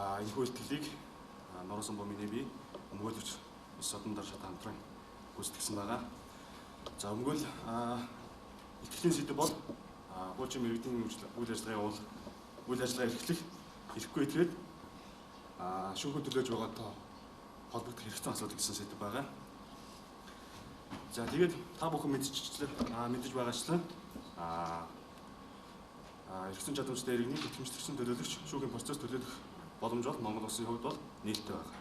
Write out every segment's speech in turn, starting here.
Энэ үйлдэлийг Нороосон бомын бие өмгөөлөгч Содондар шат хамтран гүйцэтгэсэн байгаа. За өмгөөл итгэлийн сэдэв бол хуучин мэрэгдийн үйл ажиллагаа эрхлэх эрхгүйгээд шүүхэд төлөөж байгаатай холбогдох хэрэгцээ асуудал гэсэн сэдэв байгаа. За тэгээд та бүхэн мэдж байгаачлан эргэсэн чадамжтай иргэний итгэмжлэгчсэн төлөөлөгч шүүхийн процесс төлөөлөх боломж бол Монгол Улсын хувьд бол нээлттэй байна.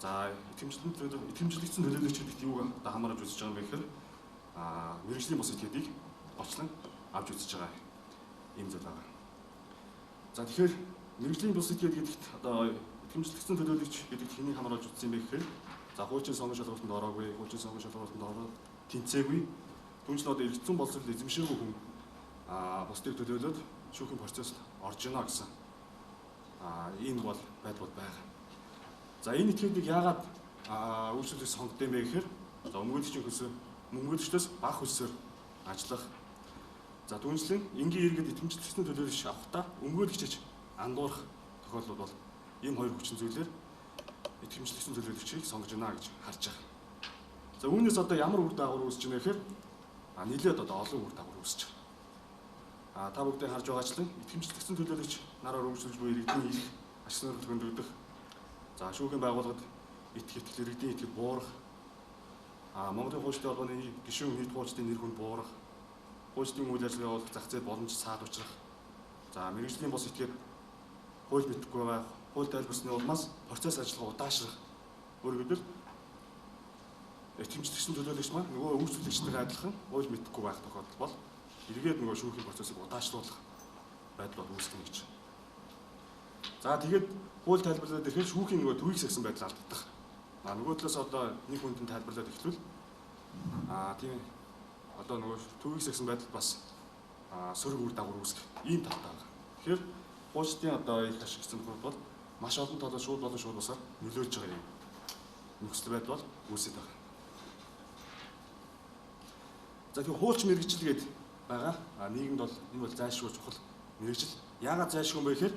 За итгэмжлэгчсэн төлөөлөгчдөд юуг хамаарч үзэж байгаа юм бэ гэхээр мэргэжлийн бус этгээдийг гочлон авч үзэж байгаа юм зүйл байна. За тэгэхээр мэргэжлийн бус этгээд гэдэгт одоо итгэмжлэгчсэн төлөөлөгч гэдэгт хэнийг хамааруулж үзсэн юм бэ гэхээр за хуучин сонгон шалгалтанд ороогүй, хуучин сонгон шалгалтанд ороод тэнцээгүй, түнч нь одоо эргэцэн боловсрол эзэмшээгүй хүн бусдыг төлөөлөд шүүхийн процесс орж ийнэ гэсэн ийм бол байдал байгаа. За энэ этгээдийг яагаад үйлчлүүлэх сонгодог юм бэ гэхээр за өмгөөлөгчдөөс бага хөлсөөр ажиллах. За түүнчлэн энгийн иргэд итгэмжлэгчсэн төлөөлөгч авахдаа өмгөөлөгчөж андуурах тохиолдол бол ийм хоёр хүчин зүйлээр итгэмжлэгчсэн төлөөлөгчийг сонгож байна гэж харж байгаа. За үүнээс одоо ямар үр дагавар үүсэж байна гэхээр нэлээд одоо олон үр дагавар үүсэж байгаа. Та бүгдээ харж байгаачлан итгэмжлэгчсэн төлөөлөгч нараар өргөжлөж буй иргэдийн их аж сонирхол хөндөгдөх. За шүүхийн байгууллагад иргэдийн итгэл буурах. Монголын хуульчдын холбооны гишүүн нийт хуульчдын нэр хүнд буурах. Хуульчдын үйл ажиллагаа явуулах зах зээл боломж саадуулах. За мэргэжлийн бус этгээд хууль мэдэхгүй байгаа, хууль тайлбарсны улмаас процесс ажиллагаа удаашрах. Өөрөөр хэлбэл итгэмжлэгчсэн төлөөлөгч маань нөгөө үйлчлүүлэгчтэй адилхан хууль мэдэхгүй байх тохиолдол бол эргээд нөгөө шүүхийн процессыг удаашруулах байдал бол үүсгэнэ гэж. За тэгээд хууль тайлбарлаад ирэхэд шүүхийн нөгөө төвийг сагсан байдал алдагдах. Нөгөө талаас одоо нэг хүндэн тайлбарлаад эхлүүл тийм одоо нөгөө төвийг сагсан байдал бас сөрөг үр дагавар үүсгэх ийм талтай байна. Тэгэхээр хуульчдын одоо их ашигласан тохиолдол бол маш олон талаас шууд босоор нөлөөлж байгаа юм. Нөхцөл байдал бол үүсэж байгаа. За тэгэхээр хуульч мэргэжил гээд байгаа. Нийгэмд бол энэ бол зайлшгүй чухал мэргэжил. Яагаад зайлшгүй юм бэ гэхээр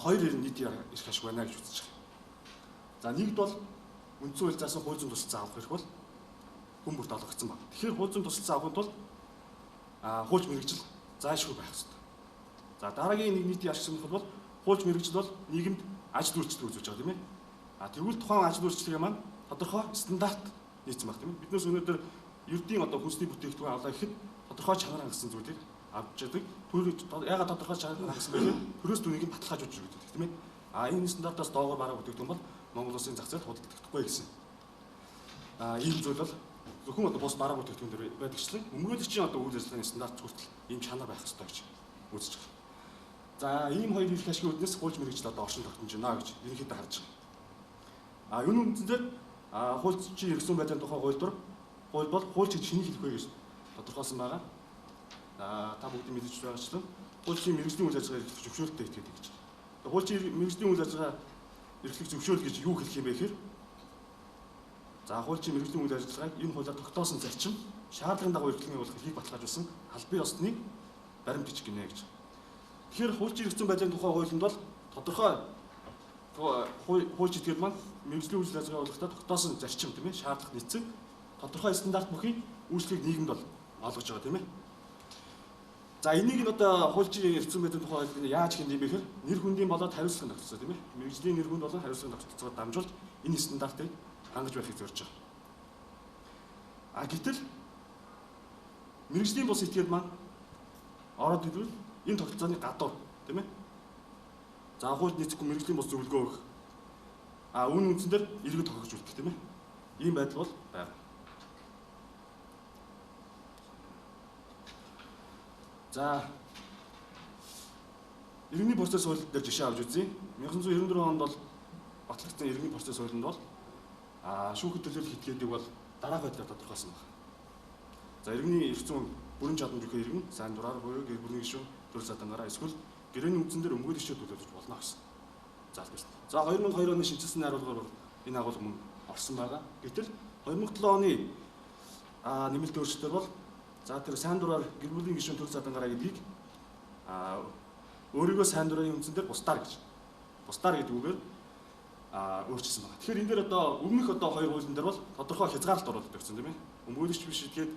хоёр нийт их ашиг байна гэж үзэж байгаа. За нэгд бол үндсэн хууль заасан хууль зүйн тусалцаа авах хэрэг бол хүн бүрт олгогдсон байна. Тэгэхээр хууль зүйн тусалцаа авахын тулд хуульч мэргэжил зайлшгүй байх хэрэгтэй. За дараагийн нэг нийтийн ашиг сонирхол бол хуульч мэргэжил бол нийгэмд ажил үйлчлэг үзүүлж байгаа тийм ээ. Тэгвэл тухайн ажил үйлчлэгээ маань тодорхой стандарт нийцсэн байна тийм ээ. Биднээс өнөөдөр ердийн одоо хүнсний бүтээгдэхүүн авлаа гэхэд тодорхой чанар хангасан зүйлийг авч яадаг. Ягаад тодорхой чанар хангасан бэ гэхээр төрөөс түүнийг баталгаажуулж өгдөг тийм ээ. Энэ стандартаас доогоор бараа бүтээгдэхүүн бол Монгол Улсын зах зээлд худалдахдаггүй гэсэн. Ийм зүйл бол зөвхөн одоо бус бараа бүтээгдэхүүн төр байдагчлан өмгөөлөгчийн одоо үйл ажиллагааны стандарт хүртэл ийм чанар байх ёстой гэж үзэж байгаа. За ийм хоёр их ашигын үүднээс хуульч мэргэжил одоо оршин тогтнож байна гэж ерөнхийдөө харж байгаа. Юуны үндсэндээ хуульчийн эргэсэн байдлын тухай хууль бол хуульч гэж хэнийг хэлэх вэ гэж тодорхойлсон байгаа. Та бүгд мэдэж байгаачлан хуульчийн мэргэжлийн үйл ажиллагаа эрхлэх зөвшөөрөлтөй этгээд гэж. Хуульчийн мэргэжлийн үйл ажиллагаа эрхлэх зөвшөөрөл гэж юу хэлэх юм бэ гэхээр за хуульчийн мэргэжлийн үйл ажиллагааг энэ хуулиар тогтоосон зарчим шаардлагын дагуу эрхлэн явуулах эрхийг баталгаажуулсан албан ёсны баримт бичиг гинэ гэж. Тэгэхээр хуульчийн эргэсэн байдлын тухай хуулинд бол тодорхой хуульч этгээд маань мэргэжлийн үйл ажиллагаа явуулахдаа тогтоосон зарчим тийм ээ шаардлага нийцсэн тодорхой стандарт бүхий үйлчлэгийг нийгэмд бол олгож байгаа тийм ээ. За энийг нь одоо хуульчийн эргэсэн байдлын тухай хуулинд яаж хийх юм бэ гэхээр нэр хүндийн болоод хариуцлагын тогтолцоо тийм ээ. Мэргэжлийн нэр хүнд болон хариуцлагын тогтолцоогоор дамжуулж энэ стандартыг хангаж байхыг зорж байгаа. Гэтэл мэргэжлийн бус этгээд маань ороод ирвэл энэ тогтолцооны гадуур тийм ээ. За хуульд нийцэхгүй мэргэжлийн бус зөвлөгөө өгөх. Үүн үндсээр иргэд тохиогч үлдэх тийм ээ. Ийм байдал бол байна. За иргэний процесс хууль дээр жишээ авч үзье. 1994 онд бол батлагдсан иргэний процесс хуулинд бол шүүхэд төлөөлөх этгээдийг бол дараах байдлаар тодорхойлсон байна. За иргэний эрх зүйн бүрэн чадамж өгөх иргэн сайн дураар буюу гэр бүлийн гишүүн төрөл садангараа эсвэл гэрээний үндсэн дээр өмгөөлөгчөд төлөөлж болно гэсэн заалбарсан. За 2002 оны шинжилсэн найруулгаар бол энэ агуулга мөн орсон байгаа. Гэтэл 2007 оны нэмэлт өөрчлөлтөөр бол за тэр сайн дураар гэр бүлийн гишүүн төрөл садангараа гэдгийг өөрийгөө сайн дурын үндсэн дээр бусдаар гэж бусдаар гэдэг үгээр өөрчилсөн байна. Тэгэхээр энэ дээр одоо өмнөх одоо хоёр хуулийн дээр бол тодорхой хязгаарлалт оруулагддаг гэсэн тийм ээ. Өмгөөлөгч биш гэдгээд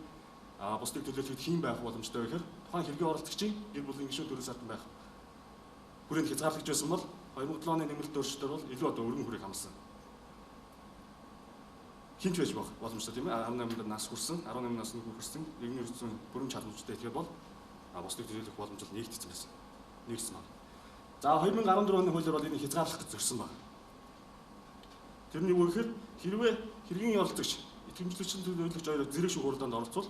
бусдыг төлөөлөхөд хэн байх боломжтой вэ гэхээр тухайн хэргийн оролцогчийн гэр бүлийн гишүүн төрийн сардан байх хүрээнд хязгаарлагдж байсан бол 2007 оны нэмэлт өөрчлөлтөөр бол илүү одоо өргөн хүрээг хамсан. Хинч байж боломжтой тийм ээ. 18-нд нас хүрсэн, 18 насны хүрсэн нэгний эрдэнэ бүрэн чадамжтай итгэхэд бол бусдыг төлөөлөх боломж нь нэгдсэн байсан. Нэгдсэн байна. За 2014 оны хуулиар бол энэ хязгаарлах гэж зорьсон байна. Тэрний юу гэхээр хэрвээ хэргийн оролцогч итгэмжлэгчийн төлөөлөгч хоёр зэрэг шүүх хурлаанд оролцвол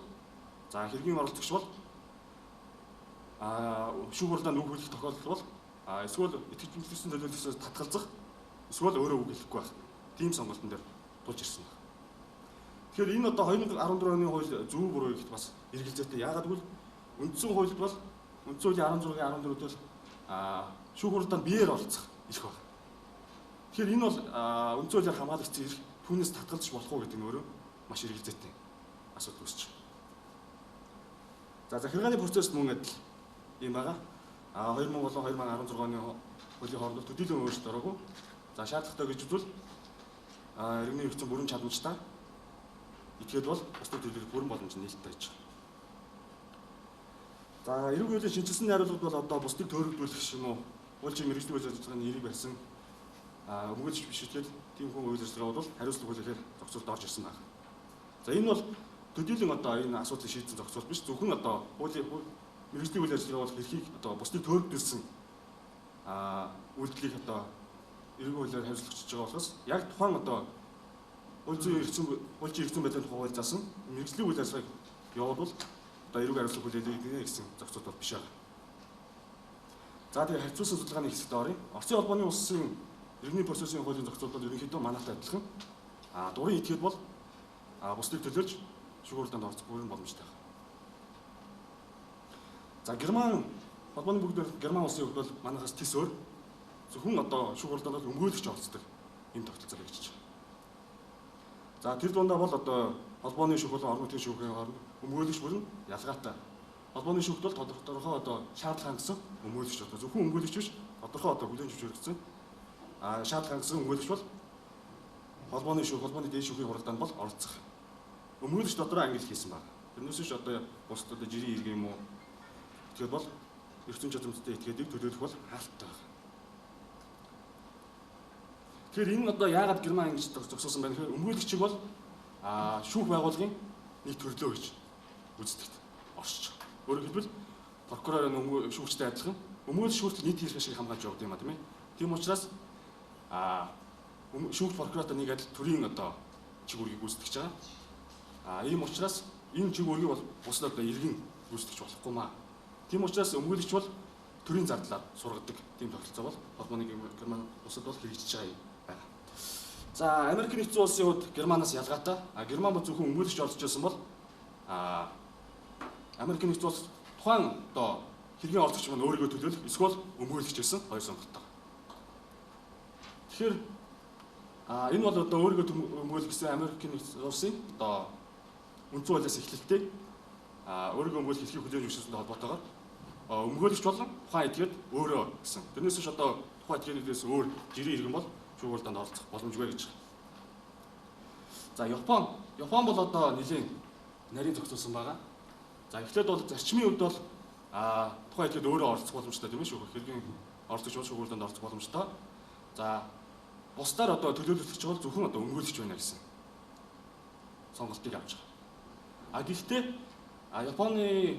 за хэргийн оролцогч бол шүүх хурлаанд үг хэлэх тохиолдол бол эсвэл итгэмжлэгчийн төлөөлөгчөөс татгалзах эсвэл өөрөө үг хэлэхгүй байх. Тийм сонголтын дээр тулж ирсэн байна. Тэгэхээр энэ одоо 2014 оны хууль зөв буруу гэхэд бас эргэлзээтэй. Яагаад гэвэл үндсэн хуульд бол үндсэн хуулийн 16-гийн 14-д бол шүүх хурлаанд биеэр оролцох ирэх байна. Тэгэхээр энэ бол үндсэн хуулиар хамгаалагдсан эрх түүнээс татгалзах болох уу гэдэг нь өөрөө маш эргэлзээтэй асуудал үүсэж байна. За захиргааны процесс мөн адил юм байгаа. 2007-2016 оны хуулийн хоорондох төдийлөн өөрчлөлт ороогүй. За шаардлагатай гэж үзвэл иргэний эрхцэн бүрэн чадамжтай итгээд бол бусдыг төлөөлөх бүрэн боломж нь нээлттэй байж байгаа. За эрэг хуулийн шинжилсэн найруулгад бол одоо бусдыг төөрөгдүүлэх юм уу? Хуулийн мэргэжлийн үйл ажиллагааны нэрийг барьсан өмгөөлөгч биш үгээд тийм хүн үйл ажиллагаа бол хариуцлага хүлээхээр зохицуулт орж ирсэн байна. За энэ бол төдийлөн одоо энэ асуудлыг шийдсэн зохицуулт биш. Зөвхөн одоо хуулийн мэргэжлийн үйл ажиллагаа бол эрхийг одоо бусдыг төөрөгдүүлсэн үйлдэлийг одоо эрэг хуулиар хариуцлагч байгаа болохоос яг тухайн одоо хуулийн эрхцэн байдлын тухай хууль заасан мэргэжлийн үйл ажиллагааг явуулбал одоо эрэг хариуцлага хүлээлгэх гэсэн зохицуулт бол биш байгаа. За тэгээ харьцуулсан судалгааны хэсэгт оръё. Орсын холбооны улсын иргэний процессын хуулийн зохицуулт бол ерөнхийдөө манайтай адилхан. Дурын этгээд бол бусдыг төлөөлж шүүх хурлаанд орох бүрэн боломжтой байна. За Герман холбооны бүгд Герман улсын хувьд бол манайхаас тис өөр. Зөвхөн одоо шүүх хурлаанд өмгөөлөгч оролцдог юм тогтолцоо гэж байна. За тэр дундаа бол одоо холбооны шүүх болон орон нутгийн шүүхийн хооронд өмгөөлөгч бүрэн ялгаатай. Холбооны шүүхт бол тодорхой одоо шаардлага хангасан өмгөөлөгч одоо зөвхөн өмгөөлөгч биш тодорхой одоо хүлээн зөвшөөрөгдсөн шаардлага хангасан өмгөөлөгч бол холбооны дээд шүүхийн хуралдаанд бол оролцох. Өмгөөлөгч дотроо ангил хийсэн байна. Тэрнээс биш одоо бусд одоо жирийн иргэн юм уу? Тэгэхээр бол эрчим чадамжтай этгээдийг төлөөлөх бол хаалттай байна. Тэгэхээр энэ одоо яагаад Герман ингэж зогсоосон байна гэхээр өмгөөлөгчийг бол шүүх байгууллагын нэг төрлөө гэж үздэгт оршиж байгаа. Өөрөөр хэлбэл прокурор шүүгчтэй адилхан өмгөөлөгч хүртэл нийт хэрэг шиг хамгаалж явдаг юм а тийм ээ. Тийм учраас шүүгч прокуратор нэг адил төрийн одоо чиг үүргийг гүйцэтгэж байгаа. Ийм учраас энэ чиг үүргийг бол бусад одоо иргэн гүйцэтгэж болохгүй маа. Тийм учраас өмгөөлөгч бол төрийн зардлаар сургадаг тийм тогтолцоо бол холбооны Герман улсад бол хэрэгжиж байгаа юм байна. За Америк нэгдсэн улсын хувьд Германаас ялгаатай. Герман бол зөвхөн өмгөөлөгч орж ирсэн бол Америк нэгдсэн улс тухайн одоо хэргийн оролцогч маань өөрийгөө төлөөлөх эсвэл өмгөөлөгч гэсэн хоёр сонголттой. Тэгэхээр энэ бол одоо өөрийгөө өмгөөлөх гэсэн Америк нэгдсэн улсын одоо үндсэн хуулиас эхлэлтэй өөрийгөө өмгөөлөх эрхийг хүлээн зөвшөөрсөнтэй холбоотойгоор өмгөөлөгч болон тухайн этгээд өөрөө гэсэн. Тэрнээс биш одоо тухайн этгээдээс өөр жирийн иргэн бол шүүх хурлаанд оролцох боломжгүй гэж байна. За Япон бол одоо нэлийн нарийн зохицуулсан байгаа. За эхлээд бол зарчмын хувьд бол тухайн этгээд өөрөө оролцох боломжтой тийм ээ шүү. Хэргийн оролцогч бол шүүх хурлаанд оролцох боломжтой. За бусдаар одоо төлөөлөгч бол зөвхөн одоо өмгөөлөгч байна гэсэн сонголтыг авч байгаа. Гэхдээ Японы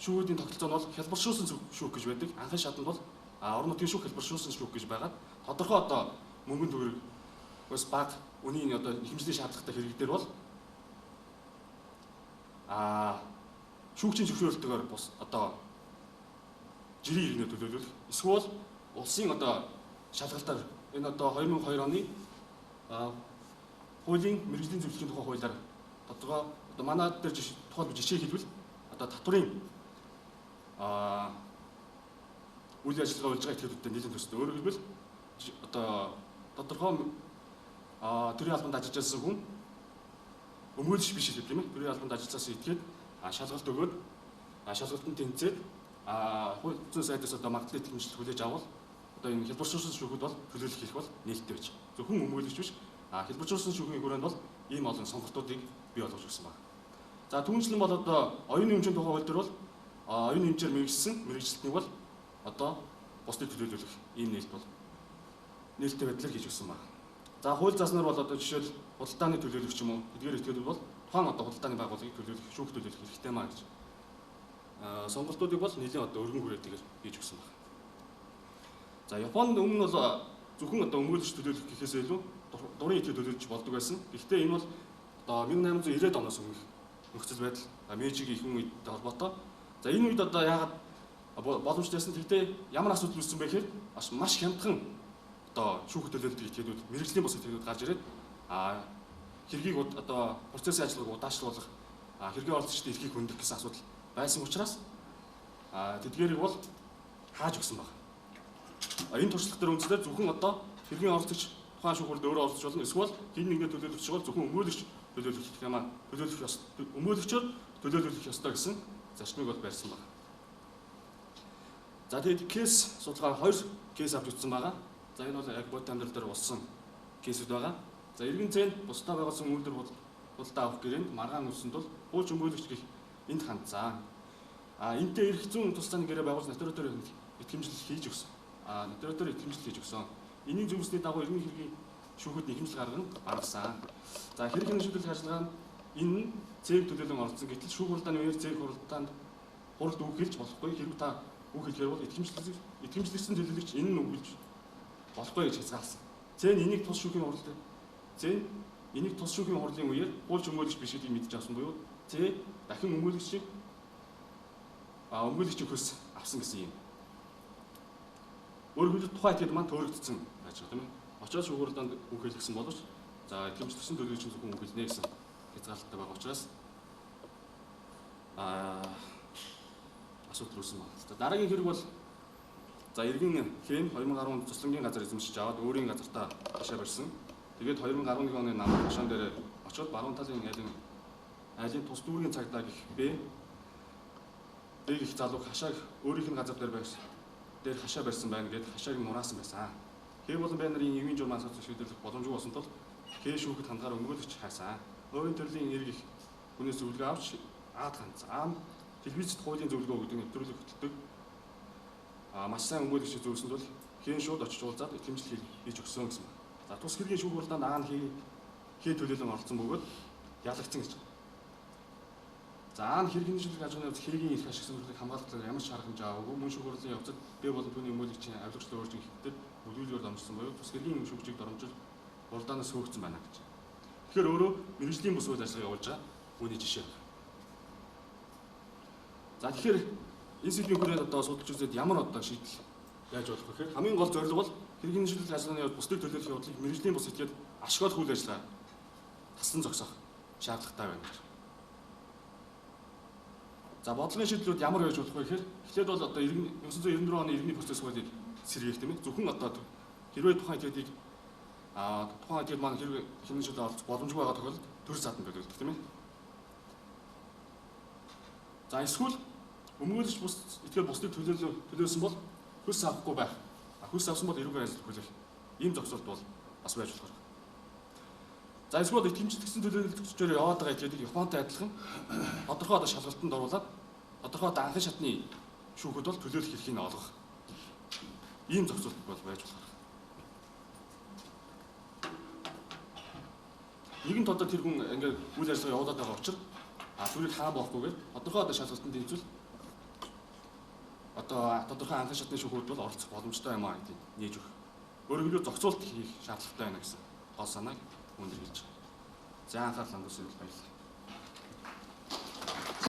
шүүхүүдийн тогтолцоо нь бол хялбаршуулсан шүүх гэж байдаг. Анхны шатанд бол орон нутгийн шүүх хялбаршуулсан шүүх гэж байгаа. Тодорхой одоо мөнгөнд төгрөгөөс бага үнийн одоо хэмжээний шаардлагатай хэрэг дээр бол шүүгчийн зөвшөөрлөлтөөр бус одоо жирийн иргэнэ төлөөлөх эсвэл улсын одоо шалгалтаар энэ одоо 2002 оны хуулийн мэргэжлийн зөвлөлийн тухай хуулиар тодорхой одоо манай дээр тухайн жишээ хэлбэл одоо татврын үйл ажиллагаа болж байгаа этгээдүүдтэй нийлэн төстэй. Өөрөөр хэлбэл одоо тодорхой төрийн албанд ажиллаж байсан хүн өмгөөлөгч биш гэдэг тийм ээ. Төрийн албанд ажилласан этгээд шалгалт өгөөд шалгалтанд тэнцээд хуулийн сайдаас одоо магадгүй тэмцэл хүлээж авал одоо энэ хэлбэрчилсэн шүүхэд бол төлөөлөх хийх бол нээлттэй байж. Зөвхөн өмгөөлөгч биш хэлбэрчилсэн шүүхийн хүрээнд бол ийм олон сонголтуудыг бий болгож өгсөн байна. За түүнчлэн бол одоо оюуны хэмжээний тухай хууль дээр бол оюуны хэмжээр мэрэгжилтнийг бол одоо бусдыг төлөөлөх ийм нээлт бол нээлттэй байдлаар хийж өгсөн байна. За хууль заснаар бол одоо жишээл худалдааны төлөөлөх ч юм уу эдгээр этгээд бол тухайн одоо худалдааны байгууллагыг төлөөлөх, шүүх төлөөлөх хэрэгтэй маа гэж сонголтуудыг бол нэлийн одоо өргөн хүрээтэйгээр хийж өгсөн байна. За Японд өмнө бол зөвхөн одоо өмгөөлөгч төлөөлөх гэхээс илүү дурын этгээд төлөөлж болдог байсан. Гэхдээ энэ бол одоо 1890-ад оноос өмнөх нөхцөл байдал Мэйжигийн ихэнх үедтэй холбоотой. За энэ үед одоо яагаад боломжтойсэн гэхдээ ямар асуудал үүссэн бэ гэхээр маш хямдхан одоо шүүх төлөөлөлт этгээдүүд мэрэгжлийн бус этгээдүүд гарч ирээд хэргийг одоо процессын ажиллагааг удаашлуулах хэргийн оролцогчдын эрхийг хөндөг гэсэн асуудал байсан учраас тэдгээрийг бол хааж өгсөн байна. Энэ туршлага дээр үндслээр зөвхөн одоо хэргийн оролцогч тухайн шүүхүрд өөрөө оролцож болно. Эсвэл хин нэгний төлөөлөгч бол зөвхөн өмгөөлөгч төлөөлөх гэх юм өмгөөлөгчөөр төлөөлөх ёстой гэсэн зарчмыг бол барьсан байна. За тэгээд кейс судалгаа 2 кейс авч үзсэн байгаа. За энэ бол яг бодит амьдрал дээр болсон кейсүүд байгаа. За иргэн зэнд бусдаа байгуулсан үйлдвэр худалдаа авах гэрээнд маргаан үлсэнд бол хууч өмгөөлөгч гэх энд хандсан. Энтэй эрх зүйн тусламж гэрээ байгуулж нотариотоор итгэмжлэл хийж өгсөн. Нотариотоор итгэмжлэл хийж өгсөн. Энийг зөвлөсний дагуу иргэн хэргийн шүүхэд нэхэмжил гаргасан. За хэрэг шийдвэрлэх ажиллагаа нь энэ зээг төлөөлөн оролцсон гэтэл шүүх хуралдааны үеэр зээг хуралдаанд хуралд үг хэлж болохгүй. Хэрэг та үг хэлэхээр бол итгэмжлэгдсэн төлөөлөгч энэ нь үг хэлж болохгүй гэж хязгаарласан. Зэн энийг тус шүүхийн хурлын үеэр хууль өмгөөлөгч биш гэдгийг мэдж авсан буюу зэ дахин өмгөөлөгчийг хөлс авсан гэсэн юм. Өөрөөр хэлбэл тухайн этгээд маань төөрөгдсөн байж байгаа тийм ээ. Очоод шүүх хурлаанд үг хэлсэн боловч за итгэмжлэгдсэн төлөөлөгчийн зөвхөн үг хэлнэ гэсэн хязгаарлалттай байгаа учраас асуудал үүсэн байна. За дараагийн хэрэг бол за иргэн хэн 2010 онд цуслангийн газар эзэмшиж аваад өөрийн газартаа хашаа барьсан. Тэгээд 2011 оны намын хашаан дээр очоод баруун талын айлын тус дүүргийн цагдаа гэх Б их залууг хашааг өөрийнх нь газар дээр хашаа барьсан байна гэдээ хашааг нураасан байсан. Хэв болон бай нарын эвийн журмаас шийдвэрлэх боломжгүй болсон тул хэн шүүхэд хандгаар өмгөөлөгч хайсан. Өөрийн төрлийн эрг их хүнээс зөвлөгөө авч ганцхан телевизэд хуулийн зөвлөгөө өгдөг нэвтрүүлэг хөтэлдэг. Маш сайн өмгөөлөгч зөвлөсөнд бол хэн шууд очиж уулзаад итгэмжлэл хийж өгсөн гэсэн байна. За тус хэргийн шүүх хурлаанд хэн төлөөлөн оролцсон бөгөөд ялагдсан гэж. За хэргийн шийдвэрлэх ажиллагааны явц хэргийн эрх ашиг сонирхлыг хамгаалах талаар ямар ч арга хэмжээ аваагүй. Мөн шүүх хурлын явцад Б болон түүний өмгөөлөгчийн авилгачлал өөрчлөлт хийхдээ бүлүүлгээр дамжсан буюу тус хэргийн шүүгчийг доромжил хуралдаанаас хөөгцсөн байна гэж. Тэгэхээр өөрөө мэрэгжлийн бус үйл ажиллагаа явуулж байгаа үүний жишээ. За тэгэхээр энэ сэдвийн хүрээнд одоо судалж үзээд ямар одоо шийдэл яаж болох вэ гэхээр хамгийн гол зорилго бол хэргийн шийдвэрлэх ажиллагааны явц бусдыг төлөөлөх явдлыг мэрэгжлийн бус этгээд ашиглах үйл ажиллагаа тассан зогсоох шаардлагатай байна гэж. За бодлогын шийдлүүд ямар байж болох вэ гэхээр эхлээд бол одоо 1994 оны иргэний процесс хуулийг сэргээх тийм ээ. Зөвхөн одоо хэрвээ тухайн этгээдийг тухайн этгээд маань хэрвээ хэмнэн шийдэл олох боломжгүй байгаа тохиолдолд төр саатан төлөвлөдөг тийм ээ. За эсвэл өмгөөлөгч бус этгээд бусдыг төлөөсөн бол хөлс авахгүй байх. Хөлс авсан бол эрүүг ажил хүлээх. Ийм зохицуулт бол бас байж болох. За эсвэл итгэмжлэгдсэн төлөөлөгчөөр яваад байгаа этгээдийг Японтой адилхан тодорхой одоо шалгалтанд оруулаад тодорхой одоо анхан шатны шүүхэд бол төлөөлөх эрхийг олгох. Ийм зохицуулт бол байж болох. Нэгэн тодор тэр хүн ингээд үйл ажиллагаа явуулаад байгаа учраас түрийг хаа болохгүйгээр тодорхой одоо шалгалтанд дэмжүүл одоо тодорхой анхан шатны шүүхэд бол оролцох боломжтой юм аа гэдэг нээж өгөх. Өөрөөр хэлбэл зохицуулт хийх шаардлагатай байна гэсэн гол санааг өндөрлөж. За анхаарал хандуулсан баярлалаа.